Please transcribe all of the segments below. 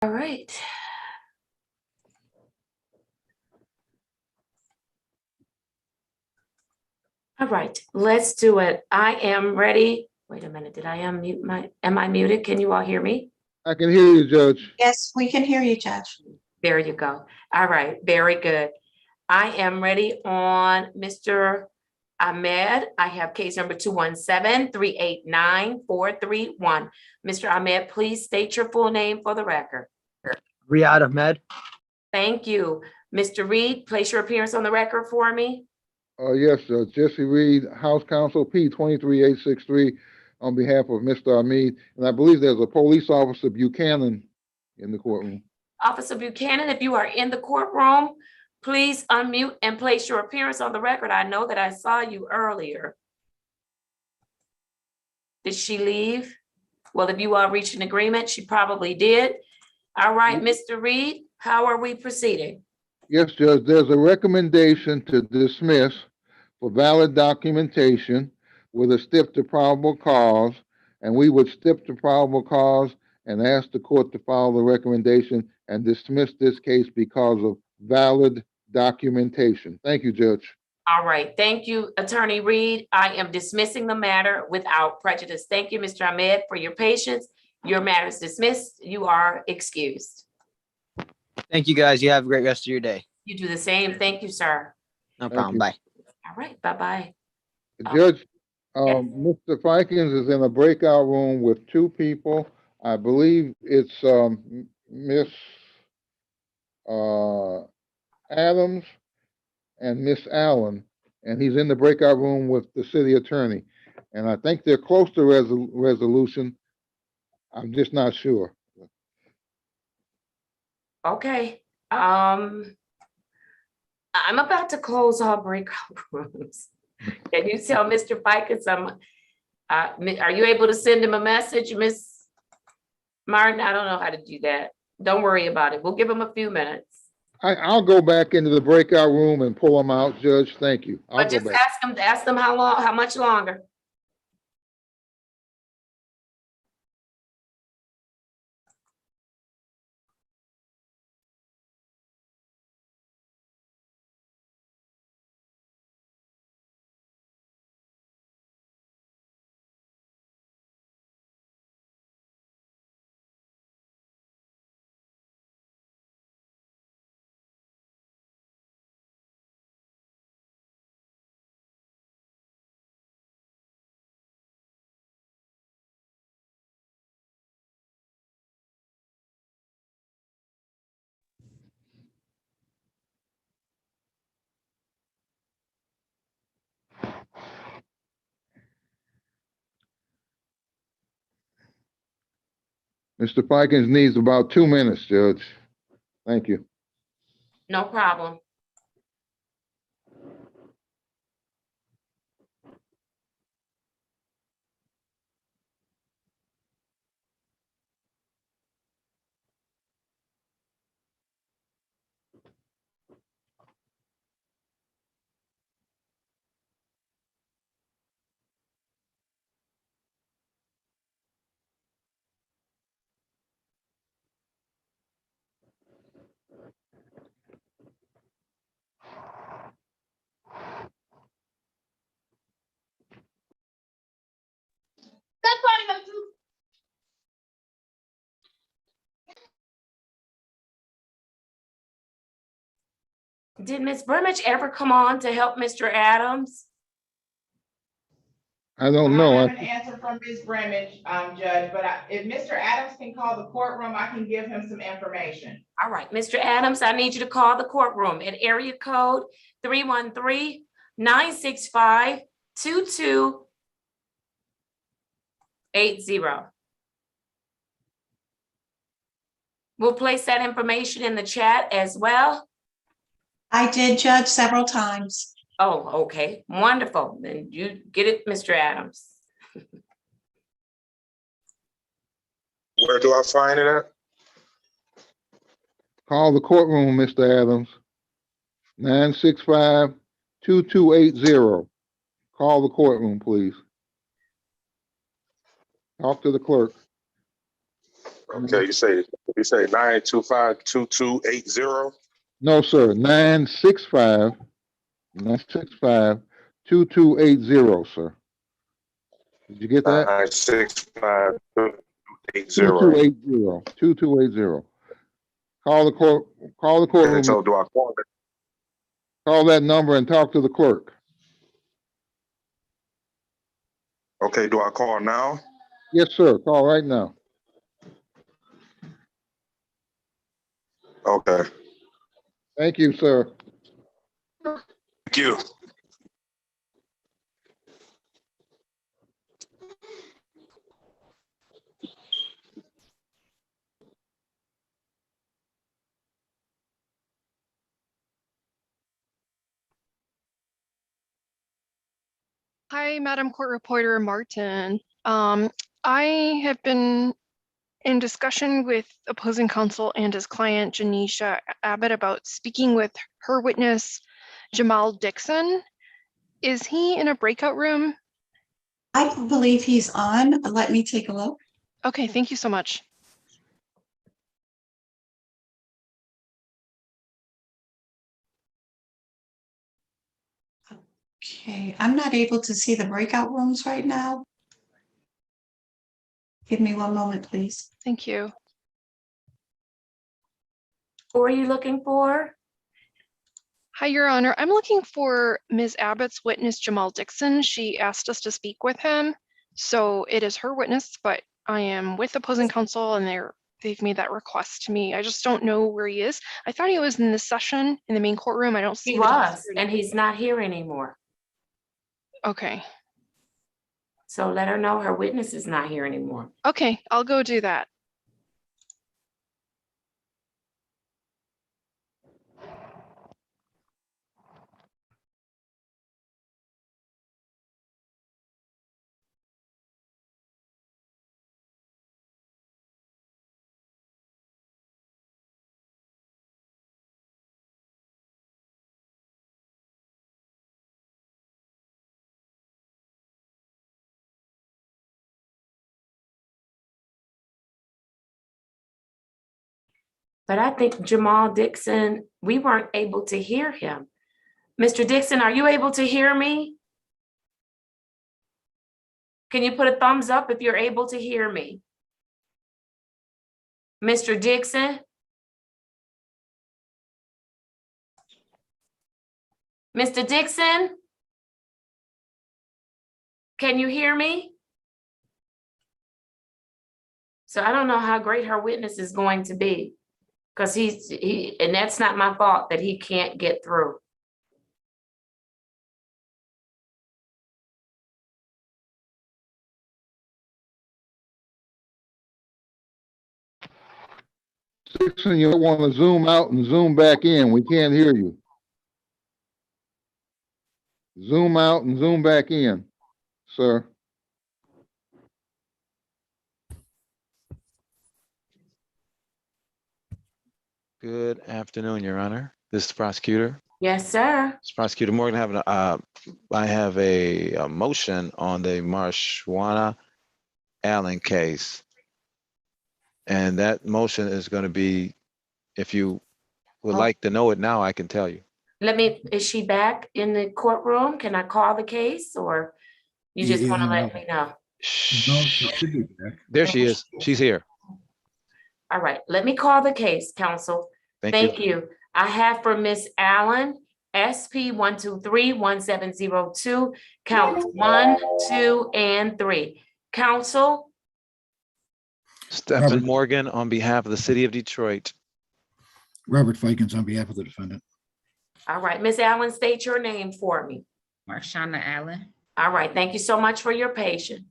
All right. All right, let's do it. I am ready. Wait a minute, did I unmute am I muted? Can you all hear me? I can hear you, Judge. Yes, we can hear you, Judge. There you go. All right, very good. I am ready on Mr. Ahmed. I have case number 217-389-431. Mr. Ahmed, please state your full name for the record. Riyad Ahmed. Thank you. Mr. Reed, place your appearance on the record for me. Yes, Jesse Reed, House Counsel P 23863 on behalf of Mr. Ahmed. And I believe there's a police officer Buchanan in the courtroom. Officer Buchanan, if you are in the courtroom, please unmute and place your appearance on the record. I know that I saw you earlier. Did she leave? Well, if you all reached an agreement, she probably did. All right, Mr. Reed, how are we proceeding? Yes, Judge, there's a recommendation to dismiss for valid documentation with a stip to probable cause, and we would stip to probable cause and ask the court to follow the recommendation and dismiss this case because of valid documentation. Thank you, Judge. All right, thank you, Attorney Reed. I am dismissing the matter without prejudice. Thank you, Mr. Ahmed, for your patience. Your matter is dismissed. You are excused. Thank you, guys. You have a great rest of your day. You do the same. Thank you, sir. No Thank problem. you. Bye. All right, bye-bye. Judge, yes. Mr. Fikens is in a breakout room with two people. I believe it's Miss Adams and Miss Allen, and he's in the breakout room with the city attorney. And I think they're close to resolution. I'm just not sure. Okay. I'm about to close all breakout rooms. Can you tell Mr. Fikens, are you able to send him a message, Miss Martin? I don't know how to do that. Don't worry about it. We'll give him a few minutes. I'll go back into the breakout room and pull them out, Judge. Thank you. I'll But go just back. ask them how much longer. Mr. Fikens needs about 2 minutes, Judge. Thank you. No problem. Did Ms. Brimage ever come on to help Mr. Adams? I don't know. I have an answer from Ms. Brimage, Judge, but if Mr. Adams can call the courtroom, I can give him some information. All right, Mr. Adams, I need you to call the courtroom at area code 313-965-2280. We'll place that information in the chat as well. I did, Judge, several times. Oh, okay, wonderful. Then you get it, Mr. Adams. Where do I find it at? Call the courtroom, Mr. Adams. 965-2280. Call the courtroom, please. Talk to the clerk. Okay, you say 925-2280? No, sir, 965-2280, sir. Did you get that? 965-2280. 2280. Call the court, call the And courtroom, so do I call it? call that number and talk to the clerk. Okay, do I call now? Yes, sir, call right now. Okay, Thank you, sir. thank you. Hi, Madam Court Reporter Martin. I have been in discussion with opposing counsel and his client, Janisha Abbott, about speaking with her witness, Jamal Dixon. Is he in a breakout room? I believe he's on. Let me take a look. Okay, thank you so much. Okay, I'm not able to see the breakout rooms right now. Give me one moment, please. Thank you. Who are you looking for? Hi, Your Honor. I'm looking for Ms. Abbott's witness, Jamal Dixon. She asked us to speak with him. So it is her witness, but I am with opposing counsel and they've made that request to me. I just don't know where he is. I thought he was in this session in the main courtroom. I don't see He that was, here and he's not here anymore. Okay. So let her know her witness is not here anymore. Okay, I'll go do that. But I think Jamal Dixon, we weren't able to hear him. Mr. Dixon, are you able to hear me? Can you put a thumbs up if you're able to hear me? Mr. Dixon? Mr. Dixon? Can you hear me? So I don't know how great her witness is going to be. Because and that's not my fault that he can't get through. Dixon, you want to zoom out and zoom back in. We can't hear you. Zoom out and zoom back in, sir. Good afternoon, Your Honor. This is the prosecutor. Yes, sir. It's Prosecutor Morgan. I have a motion on the Marshwana Allen case. And that motion is going to be, if you would like to know it now, I can tell you. Is she back in the courtroom? Can I call the case or you just want to let me know? No, she should be back. There she is. She's here. All right, let me call the case, counsel. Thank you. I have for Miss Allen, SP 123-1702, counts 1, 2, and 3. Counsel, Stephen Robert. Morgan on behalf of the city of Detroit. Robert Fikens on behalf of the defendant. all right, Miss Allen, state your name for me. Marshonna Allen. All right, thank you so much for your patience.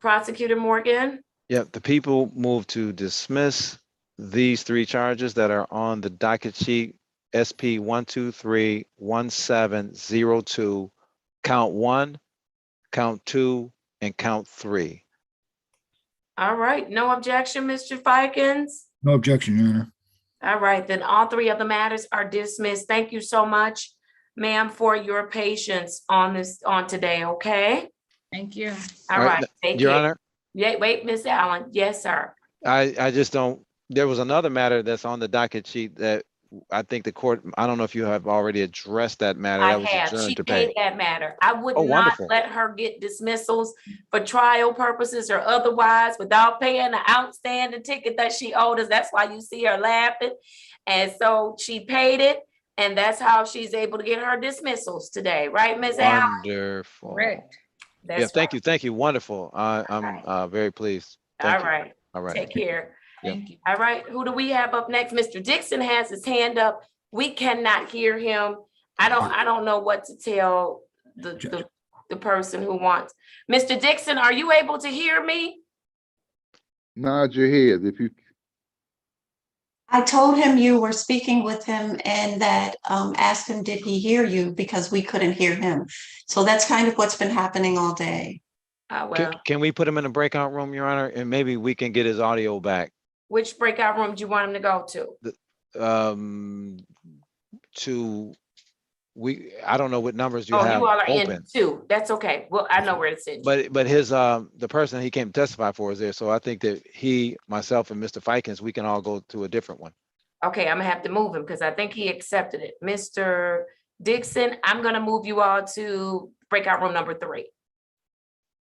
Prosecutor Morgan, Yep, the people move to dismiss these three charges that are on the docket sheet, SP 123-1702, count 1, count 2, and count 3. all right, no objection, Mr. Fikens? No objection, Your Honor. All right, then all three of the matters are dismissed. Thank you so much, ma'am, for your patience on today, okay? Thank you. All right, take Your care. Honor, Yeah, wait, Miss Allen. Yes, sir. I just don't, there was another matter that's on the docket sheet that I think the court, I don't know if you have already addressed that matter. I That was have, she adjourned to paid pay. that matter. I would Oh, not wonderful. let her get dismissals for trial purposes or otherwise without paying the outstanding ticket that she owed us. That's why you see her laughing. And so she paid it, and that's how she's able to get her dismissals today, right, Ms. Al? Wonderful. Correct. Yeah, That's thank right. you. Thank you. Wonderful. I'm Right. very pleased. All Thank you. right. All right. Take care. Yep. Thank you. All right, who do we have up next? Mr. Dixon has his hand up. We cannot hear him. I don't know what to tell the person who wants. Mr. Dixon, are you able to hear me? Nod your head if you, I told him you were speaking with him and that asked him, did he hear you? Because we couldn't hear him. So that's kind of what's been happening all day. Well, Can we put him in a breakout room, Your Honor, and maybe we can get his audio back? which breakout room do you want him to go to? To, I don't know what numbers you Oh, have you all are in open, two. That's okay. Well, I know where to send you. but his, the person he came to testify for is there. So I think that he, myself and Mr. Fikens, we can all go to a different one. Okay, I'm gonna have to move him because I think he accepted it. Mr. Dixon, I'm gonna move you all to breakout room number 3.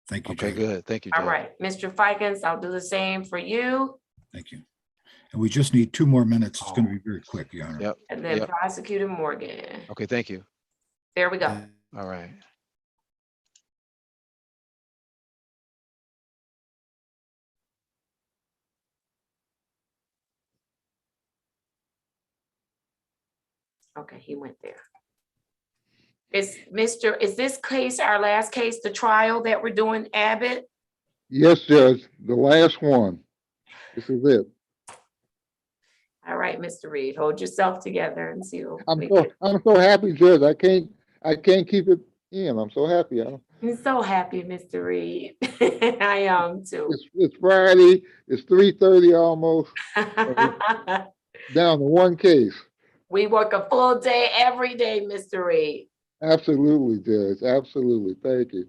Thank you, Okay, Judge. good. Thank you, All Judge. right, Mr. Fikens, I'll do the same for you. Thank you. And we just need 2 more minutes. It's going to be very quick, Your Honor. Yep. And then Yep. Prosecutor Morgan. Okay, thank you. There we go. All right. Okay, he went there. Is this case our last case, the trial that we're doing, Abbott? yes, Judge, the last one. This is it. All right, Mr. Reed, hold yourself together and see. I'm so happy, Judge. I can't keep it in. I'm so happy. I'm so happy, Mr. Reed. I am too. It's Friday. It's 3:30 almost. Down to one case. We work a full day every day, Mr. Reed. Absolutely, Judge. Absolutely. Thank you.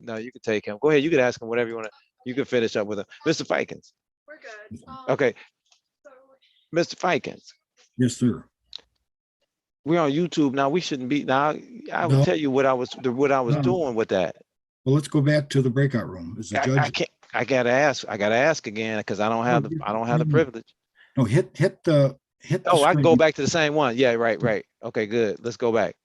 No, you can take him. Go ahead. You can ask him whatever you want to. You can finish up with him. Mr. Fikens. We're good. Okay, So Mr. Fikens. Yes, sir. We're on YouTube now. We shouldn't be now. I will No. tell you what I was No. doing with that. Well, let's go back to the breakout room. Is the I judge? can't. I gotta ask again because I don't have the privilege. No, hit the Oh, I can go screen. back to the same one. Yeah, right. Okay, good. Let's go back.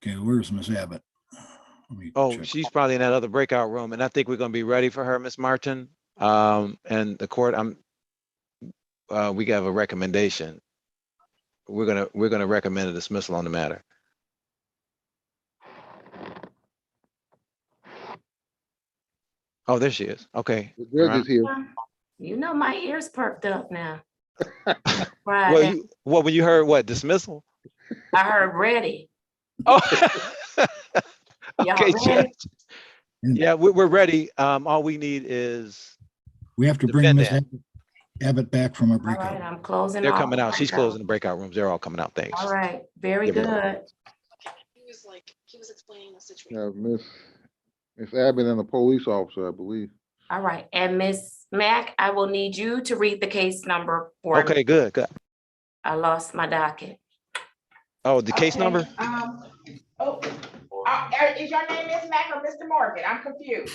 Okay, where's Miss Abbott? Let me Oh, check. she's probably in that other breakout room, and I think we're gonna be ready for her, Miss Martin. And the court, we have a recommendation. We're gonna recommend a dismissal on the matter. Oh, there she is. Okay. The Your judge is here. You know, my ears perked up now. Honor. Right. When you heard what dismissal? I heard ready. Oh, Y'all okay, ready? Judge. Yeah, we're ready. All we need is We have to bring Miss defendant. Abbott back from our All right, breakout. I'm closing. They're all coming the out. She's breakout. closing the breakout rooms. They're all coming out. Thanks. All right, very There we go. good. he was explaining the situation. Miss Abbott and a police officer, I believe. All right, and Miss Mack, I will need you to read the case number for me. Okay, good. I lost my docket. Oh, the case Okay, number? Is your name Miss Mack or Mr. Morgan? I'm confused.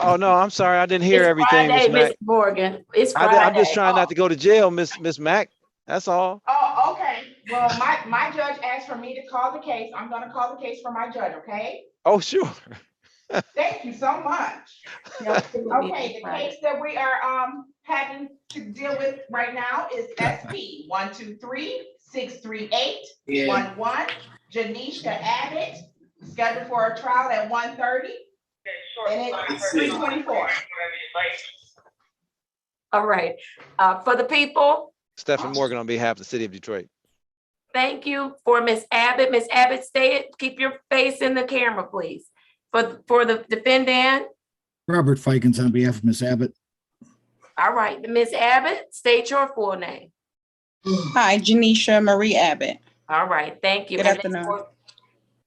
Oh, no, I'm sorry. I didn't hear It's everything, Miss Friday, Mack. Miss Morgan. It's Friday. I'm just trying not to go to jail, Miss Mack. That's all. Oh, okay. Well, my judge asked for me to call the case. I'm gonna call the case for my judge, okay? Oh, sure. Thank you so much. Absolutely. Okay, the case that we are having to deal with right now is SP 123-638-11. Janisha Abbott, scheduled for a trial at 1:30. And it's 3:24. All right, for the people, Stephen Morgan on behalf of the city of Detroit. thank you for Miss Abbott. Miss Abbott, keep your face in the camera, please. For the defendant, Robert Fikens on behalf of Miss Abbott. all right, Miss Abbott, state your full name. Hi, Janisha Marie Abbott. All right, thank you. Good And afternoon.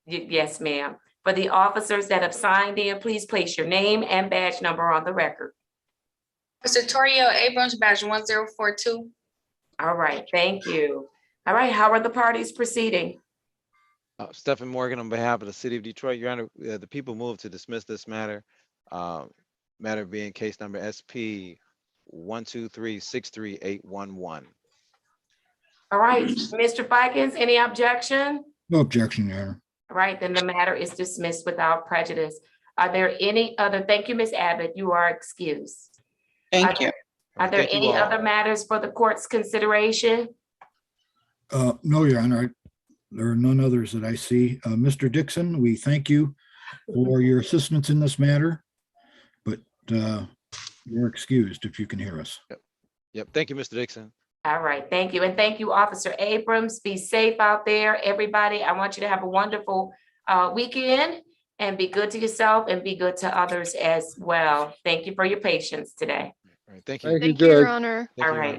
yes, ma'am. For the officers that have signed in, please place your name and badge number on the record. Mr. Torio Abrams, badge 1042. All right, thank you. All right, how are the parties proceeding? Stephen Morgan on behalf of the city of Detroit. Your Honor, the people move to dismiss this matter. Matter being case number SP 123-63811. All right, Mr. Fikens, any objection? No objection, Your Honor. All right, then the matter is dismissed without prejudice. Are there any other, thank you, Ms. Abbott, you are excused. Thank you. Are there Thank you any all. other matters for the court's consideration? No, Your Honor. There are none others that I see. Mr. Dixon, we thank you for your assistance in this matter, but you're excused if you can hear us. Yep. Thank you, Mr. Dixon. All right, thank you. And thank you, Officer Abrams. Be safe out there, everybody. I want you to have a wonderful weekend and be good to yourself and be good to others as well. Thank you for your patience today. All right. Thank you. Thank you, Thank you, Your Judge. Honor. Thank All you, Your right. Honor.